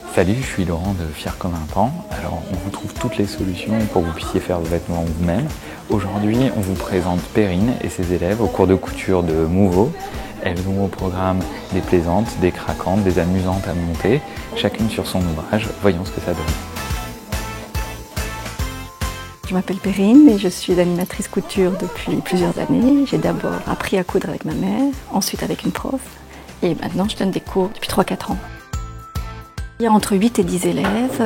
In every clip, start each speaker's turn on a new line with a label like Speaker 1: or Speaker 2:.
Speaker 1: Salut, je suis Laurent de Fier comme un pan. Alors, on vous trouve toutes les solutions pour que vous puissiez faire vos vêtements vous-même. Aujourd'hui, on vous présente Perrine et ses élèves au cours de couture de Mouveau. Elles ont au programme des plaisantes, des craquantes, des amusantes à monter, chacune sur son ouvrage. Voyons ce que ça donne.
Speaker 2: Je m'appelle Perrine et je suis animatrice couture depuis plusieurs années. J'ai d'abord appris à coudre avec ma mère, ensuite avec une prof et maintenant je donne des cours depuis 3-4 ans. Il y a entre 8 et 10 élèves,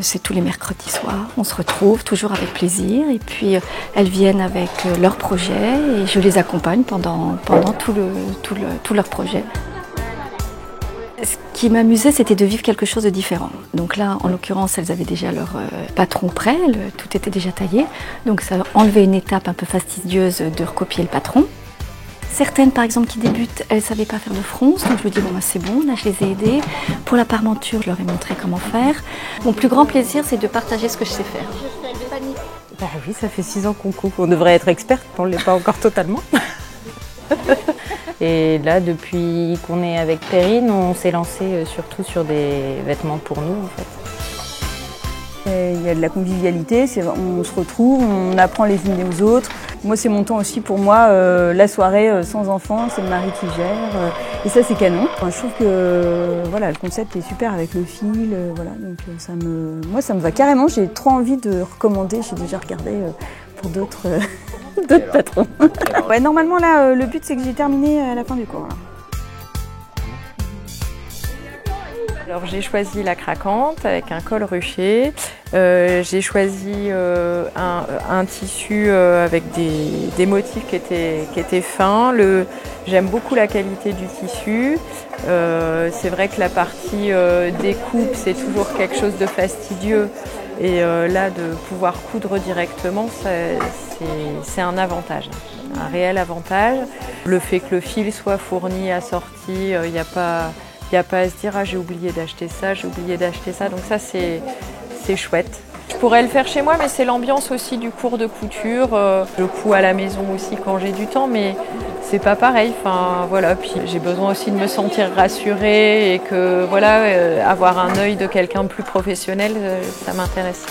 Speaker 2: c'est tous les mercredis soirs. On se retrouve toujours avec plaisir et puis elles viennent avec leurs projets et je les accompagne pendant tout leur projet. Ce qui m'amusait, c'était de vivre quelque chose de différent. Donc là, en l'occurrence, elles avaient déjà leur patron prêt, tout était déjà taillé. Donc ça enlevait une étape un peu fastidieuse de recopier le patron. Certaines, par exemple, qui débutent, elles ne savaient pas faire de fronce, donc je me dis, bon, bah, c'est bon, là, je les ai aidées. Pour la parmenture, je leur ai montré comment faire. Mon plus grand plaisir, c'est de partager ce que je sais faire.
Speaker 3: Bah oui, ça fait 6 ans qu'on coupe. On devrait être experte, on ne l'est pas encore totalement. Et là, depuis qu'on est avec Perrine, on s'est lancé surtout sur des vêtements pour nous, en fait.
Speaker 4: Il y a de la convivialité, on se retrouve, on apprend les unes aux autres. Moi, c'est mon temps aussi pour moi, la soirée sans enfants, c'est le mari qui gère. Et ça, c'est canon. Enfin, je trouve que voilà, le concept est super avec le fil. Voilà, donc moi, ça me va carrément. J'ai trop envie de recommander. J'ai déjà regardé pour d'autres patrons. Ouais, normalement, là, le but, c'est que j'ai terminé à la fin du cours. Là.
Speaker 3: Alors j'ai choisi la craquante avec un col ruché. J'ai choisi un tissu avec des motifs qui étaient fins. J'aime beaucoup la qualité du tissu. C'est vrai que la partie découpe, c'est toujours quelque chose de fastidieux. Et là, de pouvoir coudre directement, c'est un avantage, un réel avantage. Le fait que le fil soit fourni, assorti, il n'y a pas à se dire « ah j'ai oublié d'acheter ça, j'ai oublié d'acheter ça ». Donc ça c'est chouette. Je pourrais le faire chez moi, mais c'est l'ambiance aussi du cours de couture. Je couds à la maison aussi quand j'ai du temps, mais c'est pas pareil. Enfin, voilà. Puis j'ai besoin aussi de me sentir rassurée et que voilà, avoir un œil de quelqu'un de plus professionnel, ça m'intéresse.